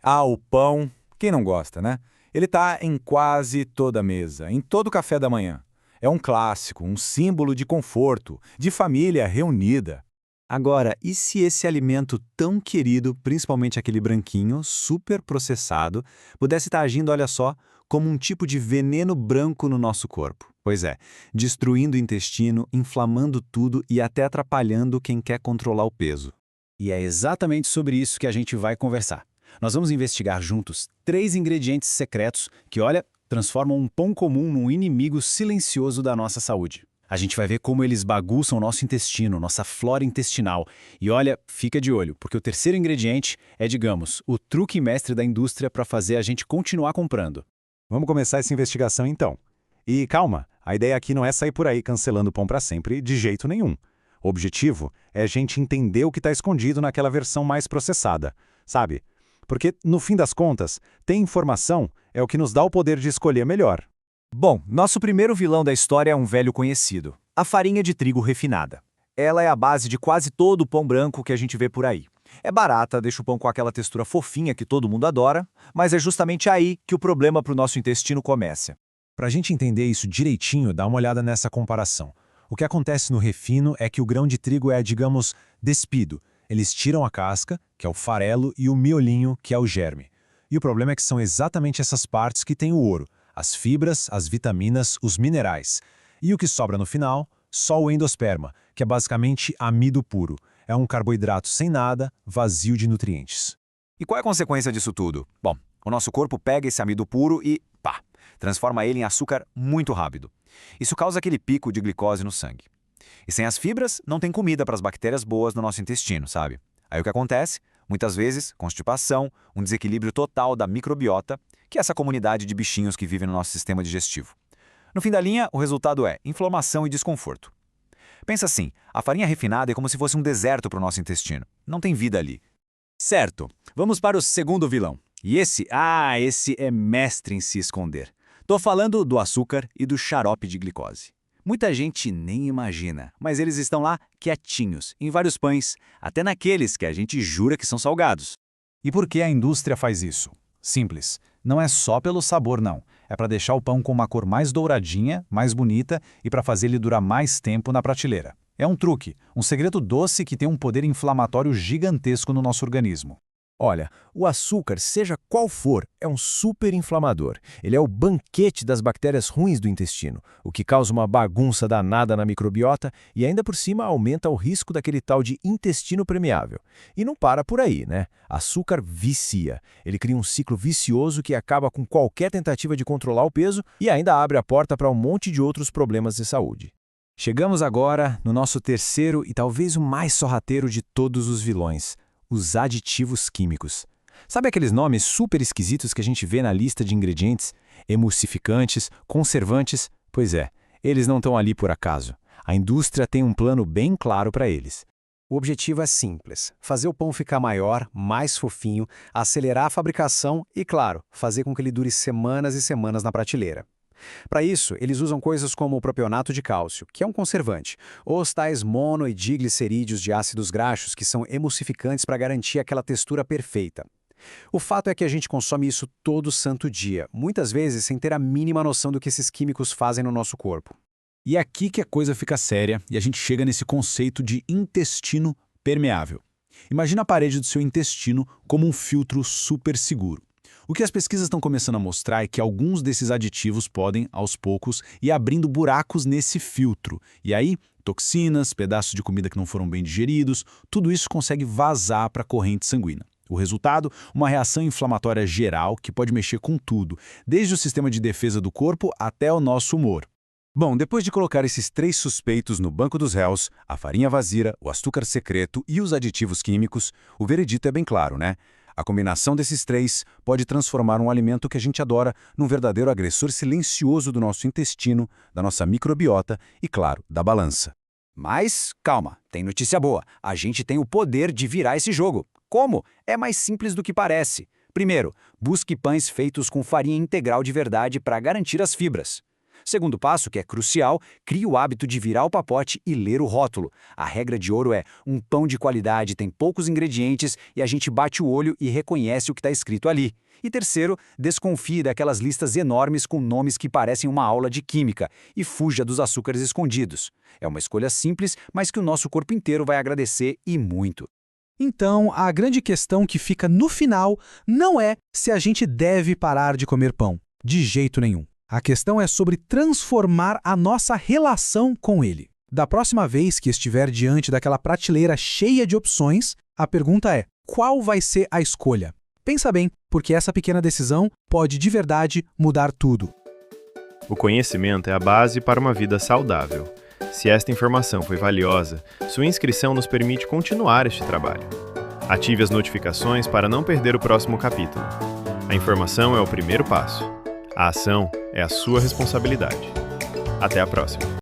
Ah, o pão, quem não gosta, né? Ele tá em quase toda mesa, em todo café da manhã. É um clássico, um símbolo de conforto, de família reunida. Agora, e se esse alimento tão querido, principalmente aquele branquinho, super processado, pudesse estar agindo, olha só, como um tipo de veneno branco no nosso corpo? Pois é, destruindo o intestino, inflamando tudo e até atrapalhando quem quer controlar o peso. E é exatamente sobre isso que a gente vai conversar. Nós vamos investigar juntos 3 ingredientes secretos que, olha, transformam um pão comum num inimigo silencioso da nossa saúde. A gente vai ver como eles bagunçam o nosso intestino, nossa flora intestinal. E olha, fica de olho, porque o terceiro ingrediente é, digamos, o truque mestre da indústria para fazer a gente continuar comprando. Vamos começar essa investigação então. E calma, a ideia aqui não é sair por aí cancelando o pão para sempre de jeito nenhum. O objetivo é a gente entender o que está escondido naquela versão mais processada, sabe? Porque, no fim das contas, ter informação é o que nos dá o poder de escolher melhor. Bom, nosso primeiro vilão da história é um velho conhecido, a farinha de trigo refinada. Ela é a base de quase todo o pão branco que a gente vê por aí. É barata, deixa o pão com aquela textura fofinha que todo mundo adora, mas é justamente aí que o problema para o nosso intestino começa. Para a gente entender isso direitinho, dá uma olhada nessa comparação. O que acontece no refino é que o grão de trigo é, digamos, despido. Eles tiram a casca, que é o farelo, e o miolinho, que é o germe. E o problema é que são exatamente essas partes que têm o ouro: as fibras, as vitaminas, os minerais. E o que sobra no final? Só o endosperma, que é basicamente amido puro. É um carboidrato sem nada, vazio de nutrientes. E qual é a consequência disso tudo? Bom, o nosso corpo pega esse amido puro e, pá, transforma ele em açúcar muito rápido. Isso causa aquele pico de glicose no sangue. E sem as fibras, não tem comida para as bactérias boas no nosso intestino, sabe? Aí o que acontece? Muitas vezes, constipação, um desequilíbrio total da microbiota, que é essa comunidade de bichinhos que vivem no nosso sistema digestivo. No fim da linha, o resultado é inflamação e desconforto. Pensa assim, a farinha refinada é como se fosse um deserto para o nosso intestino. Não tem vida ali. Certo, vamos para o segundo vilão. E esse é mestre em se esconder. Tô falando do açúcar e do xarope de glicose. Muita gente nem imagina, mas eles estão lá quietinhos, em vários pães, até naqueles que a gente jura que são salgados. E por que a indústria faz isso? Simples. Não é só pelo sabor, não. É para deixar o pão com uma cor mais douradinha, mais bonita e para fazer ele durar mais tempo na prateleira. É um truque, um segredo doce que tem um poder inflamatório gigantesco no nosso organismo. Olha, o açúcar, seja qual for, é um super inflamador. Ele é o banquete das bactérias ruins do intestino, o que causa uma bagunça danada na microbiota e ainda por cima aumenta o risco daquele tal de intestino permeável. E não para por aí, né? Açúcar vicia. Ele cria um ciclo vicioso que acaba com qualquer tentativa de controlar o peso e ainda abre a porta para um monte de outros problemas de saúde. Chegamos agora no nosso terceiro e talvez o mais sorrateiro de todos os vilões: os aditivos químicos. Sabe aqueles nomes super esquisitos que a gente vê na lista de ingredientes? Emulsificantes, conservantes? Pois é, eles não estão ali por acaso. A indústria tem um plano bem claro para eles. O objetivo é simples: fazer o pão ficar maior, mais fofinho, acelerar a fabricação e, claro, fazer com que ele dure semanas e semanas na prateleira. Para isso, eles usam coisas como o propionato de cálcio, que é um conservante, ou os tais mono e diglicerídeos de ácidos graxos, que são emulsificantes para garantir aquela textura perfeita. O fato é que a gente consome isso todo santo dia, muitas vezes sem ter a mínima noção do que esses químicos fazem no nosso corpo. E é aqui que a coisa fica séria e a gente chega nesse conceito de intestino permeável. Imagina a parede do seu intestino como um filtro super seguro. O que as pesquisas estão começando a mostrar é que alguns desses aditivos podem, aos poucos, ir abrindo buracos nesse filtro. E aí, toxinas, pedaços de comida que não foram bem digeridos, tudo isso consegue vazar para a corrente sanguínea. O resultado? Uma reação inflamatória geral que pode mexer com tudo, desde o sistema de defesa do corpo até o nosso humor. Bom, depois de colocar esses 3 suspeitos no banco dos réus, a farinha vazira, o açúcar secreto e os aditivos químicos, o veredito é bem claro, né? A combinação desses 3 pode transformar um alimento que a gente adora num verdadeiro agressor silencioso do nosso intestino, da nossa microbiota e, claro, da balança. Mas, calma, tem notícia boa. A gente tem o poder de virar esse jogo. Como? É mais simples do que parece. Primeiro, busque pães feitos com farinha integral de verdade para garantir as fibras. Segundo passo, que é crucial, crie o hábito de virar o pacote e ler o rótulo. A regra de ouro é: um pão de qualidade tem poucos ingredientes e a gente bate o olho e reconhece o que está escrito ali. E terceiro, desconfie daquelas listas enormes com nomes que parecem uma aula de química e fuja dos açúcares escondidos. É uma escolha simples, mas que o nosso corpo inteiro vai agradecer e muito. Então, a grande questão que fica no final não é se a gente deve parar de comer pão. De jeito nenhum. A questão é sobre transformar a nossa relação com ele. Da próxima vez que estiver diante daquela prateleira cheia de opções, a pergunta é: qual vai ser a escolha? Pensa bem, porque essa pequena decisão pode de verdade mudar tudo. O conhecimento é a base para uma vida saudável. Se esta informação foi valiosa, sua inscrição nos permite continuar este trabalho. Ative as notificações para não perder o próximo capítulo. A informação é o primeiro passo. A ação é a sua responsabilidade. Até a próxima.